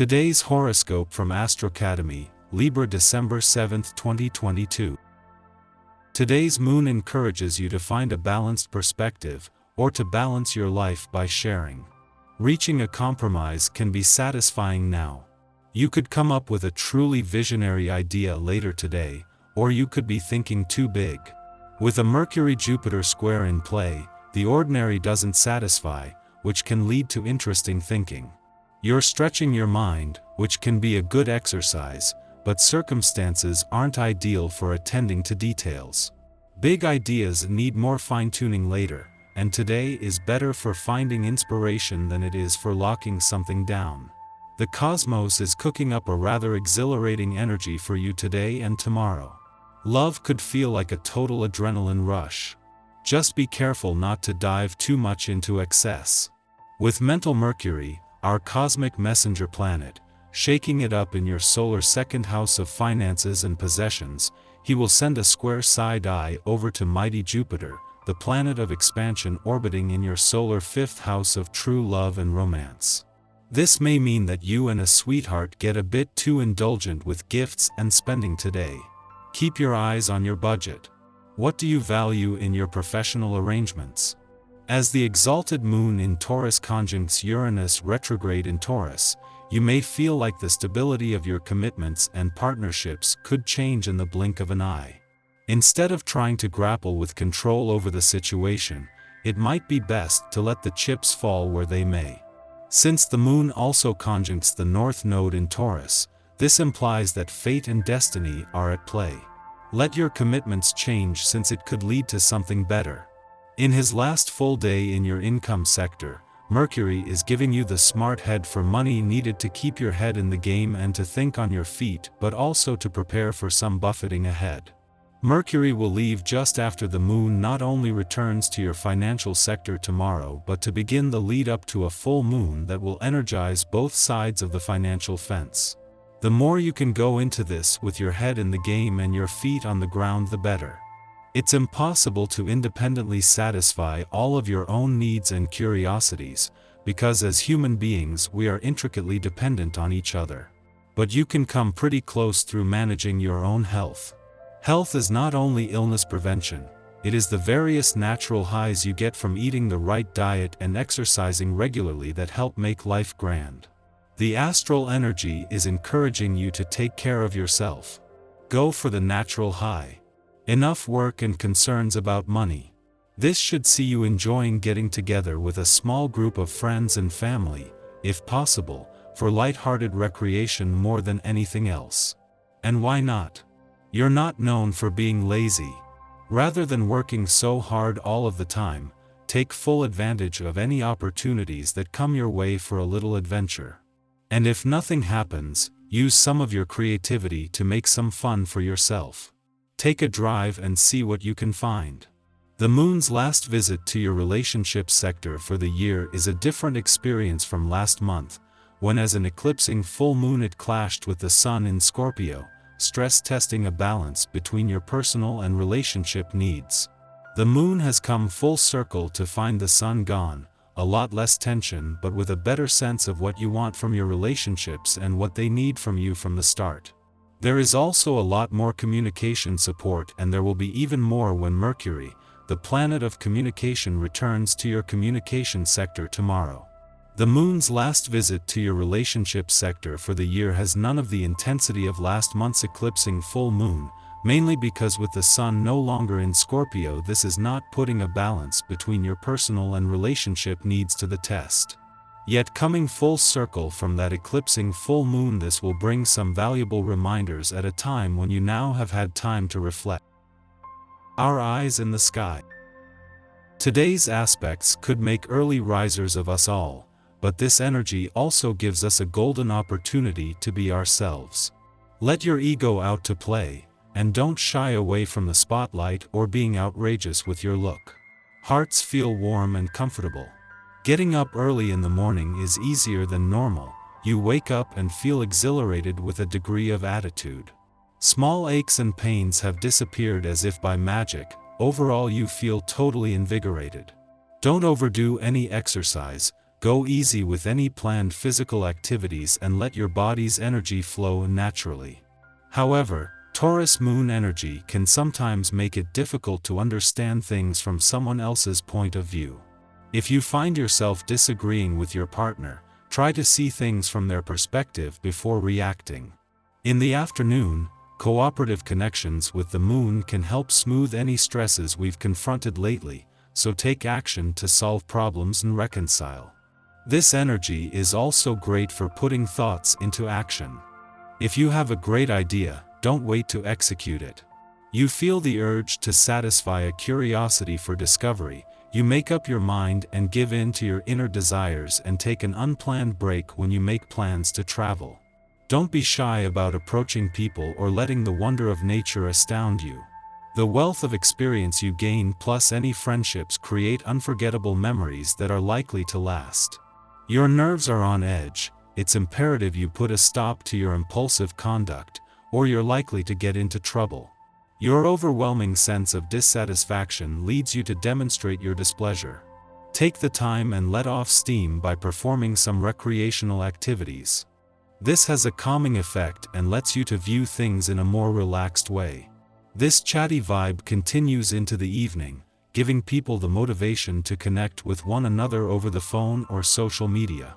Today's horoscope from Astrocademy, Libra December 7, 2022. Today's moon encourages you to find a balanced perspective, or to balance your life by sharing. Reaching a compromise can be satisfying now. You could come up with a truly visionary idea later today, or you could be thinking too big. With a Mercury-Jupiter square in play, the ordinary doesn't satisfy, which can lead to interesting thinking. You're stretching your mind, which can be a good exercise, but circumstances aren't ideal for attending to details. Big ideas need more fine-tuning later, and today is better for finding inspiration than it is for locking something down. The cosmos is cooking up a rather exhilarating energy for you today and tomorrow. Love could feel like a total adrenaline rush. Just be careful not to dive too much into excess. With mental Mercury, our cosmic messenger planet, shaking it up in your solar second house of finances and possessions, he will send a square side eye over to mighty Jupiter, the planet of expansion orbiting in your solar fifth house of true love and romance. This may mean that you and a sweetheart get a bit too indulgent with gifts and spending today. Keep your eyes on your budget. What do you value in your professional arrangements? As the exalted moon in Taurus conjuncts Uranus retrograde in Taurus, you may feel like the stability of your commitments and partnerships could change in the blink of an eye. Instead of trying to grapple with control over the situation, it might be best to let the chips fall where they may. Since the moon also conjuncts the North Node in Taurus, this implies that fate and destiny are at play. Let your commitments change, since it could lead to something better. In his last full day in your income sector, Mercury is giving you the smart head for money needed to keep your head in the game and to think on your feet, but also to prepare for some buffeting ahead. Mercury will leave just after the moon not only returns to your financial sector tomorrow, but to begin the lead up to a full moon that will energize both sides of the financial fence. The more you can go into this with your head in the game and your feet on the ground, the better. It's impossible to independently satisfy all of your own needs and curiosities, because as human beings we are intricately dependent on each other. But you can come pretty close through managing your own health. Health is not only illness prevention, it is the various natural highs you get from eating the right diet and exercising regularly that help make life grand. The astral energy is encouraging you to take care of yourself. Go for the natural high. Enough work and concerns about money. This should see you enjoying getting together with a small group of friends and family, if possible, for light-hearted recreation more than anything else. And why not? You're not known for being lazy. Rather than working so hard all of the time, take full advantage of any opportunities that come your way for a little adventure. And if nothing happens, use some of your creativity to make some fun for yourself. Take a drive and see what you can find. The moon's last visit to your relationship sector for the year is a different experience from last month, when as an eclipsing full moon it clashed with the sun in Scorpio, stress testing a balance between your personal and relationship needs. The moon has come full circle to find the sun gone, a lot less tension, but with a better sense of what you want from your relationships and what they need from you from the start. There is also a lot more communication support, and there will be even more when Mercury, the planet of communication, returns to your communication sector tomorrow. The moon's last visit to your relationship sector for the year has none of the intensity of last month's eclipsing full moon, mainly because with the sun no longer in Scorpio, this is not putting a balance between your personal and relationship needs to the test. Yet coming full circle from that eclipsing full moon, this will bring some valuable reminders at a time when you now have had time to reflect. Our eyes in the sky. Today's aspects could make early risers of us all, but this energy also gives us a golden opportunity to be ourselves. Let your ego out to play, and don't shy away from the spotlight or being outrageous with your look. Hearts feel warm and comfortable. Getting up early in the morning is easier than normal. You wake up and feel exhilarated with a degree of attitude. Small aches and pains have disappeared as if by magic. Overall you feel totally invigorated. Don't overdo any exercise, Go easy with any planned physical activities and let your body's energy flow naturally. However, Taurus moon energy can sometimes make it difficult to understand things from someone else's point of view. If you find yourself disagreeing with your partner, try to see things from their perspective before reacting. In the afternoon, cooperative connections with the moon can help smooth any stresses we've confronted lately, so take action to solve problems and reconcile. This energy is also great for putting thoughts into action. If you have a great idea, don't wait to execute it. You feel the urge to satisfy a curiosity for discovery, you make up your mind and give in to your inner desires and take an unplanned break when you make plans to travel. Don't be shy about approaching people or letting the wonder of nature astound you. The wealth of experience you gain plus any friendships create unforgettable memories that are likely to last. Your nerves are on edge, it's imperative you put a stop to your impulsive conduct, or you're likely to get into trouble. Your overwhelming sense of dissatisfaction leads you to demonstrate your displeasure. Take the time and let off steam by performing some recreational activities. This has a calming effect and lets you to view things in a more relaxed way. This chatty vibe continues into the evening, giving people the motivation to connect with one another over the phone or social media.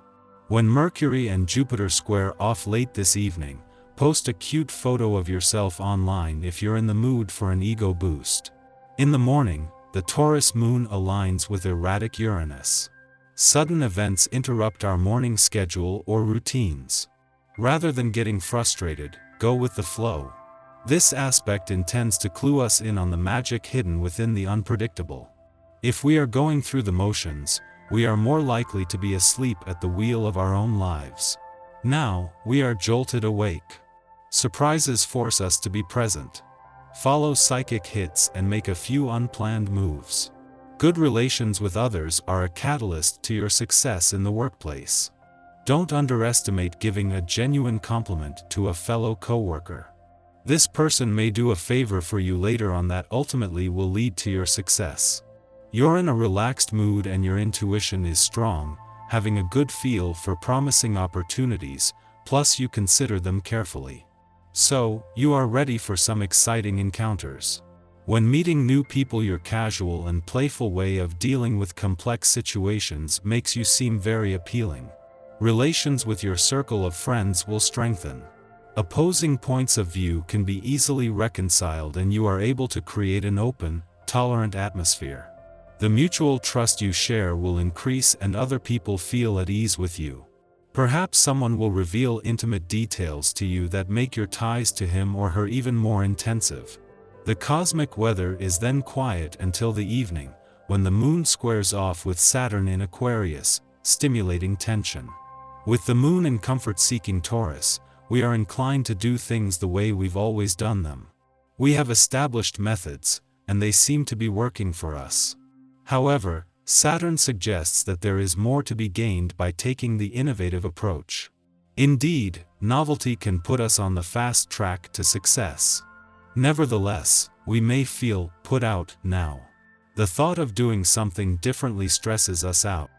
When Mercury and Jupiter square off late this evening, post a cute photo of yourself online if you're in the mood for an ego boost. In the morning, the Taurus moon aligns with erratic Uranus. Sudden events interrupt our morning schedule or routines. Rather than getting frustrated, go with the flow. This aspect intends to clue us in on the magic hidden within the unpredictable. If we are going through the motions, we are more likely to be asleep at the wheel of our own lives. Now, we are jolted awake. Surprises force us to be present. Follow psychic hits and make a few unplanned moves. Good relations with others are a catalyst to your success in the workplace. Don't underestimate giving a genuine compliment to a fellow coworker. This person may do a favor for you later on that ultimately will lead to your success. You're in a relaxed mood and your intuition is strong, having a good feel for promising opportunities, plus you consider them carefully. So, you are ready for some exciting encounters. When meeting new people, your casual and playful way of dealing with complex situations makes you seem very appealing. Relations with your circle of friends will strengthen. Opposing points of view can be easily reconciled and you are able to create an open, tolerant atmosphere. The mutual trust you share will increase and other people feel at ease with you. Perhaps someone will reveal intimate details to you that make your ties to him or her even more intensive. The cosmic weather is then quiet until the evening, when the moon squares off with Saturn in Aquarius, stimulating tension. With the moon in comfort-seeking Taurus, we are inclined to do things the way we've always done them. We have established methods, and they seem to be working for us. However, Saturn suggests that there is more to be gained by taking the innovative approach. Indeed, novelty can put us on the fast track to success. Nevertheless, we may feel put out now. The thought of doing something differently stresses us out.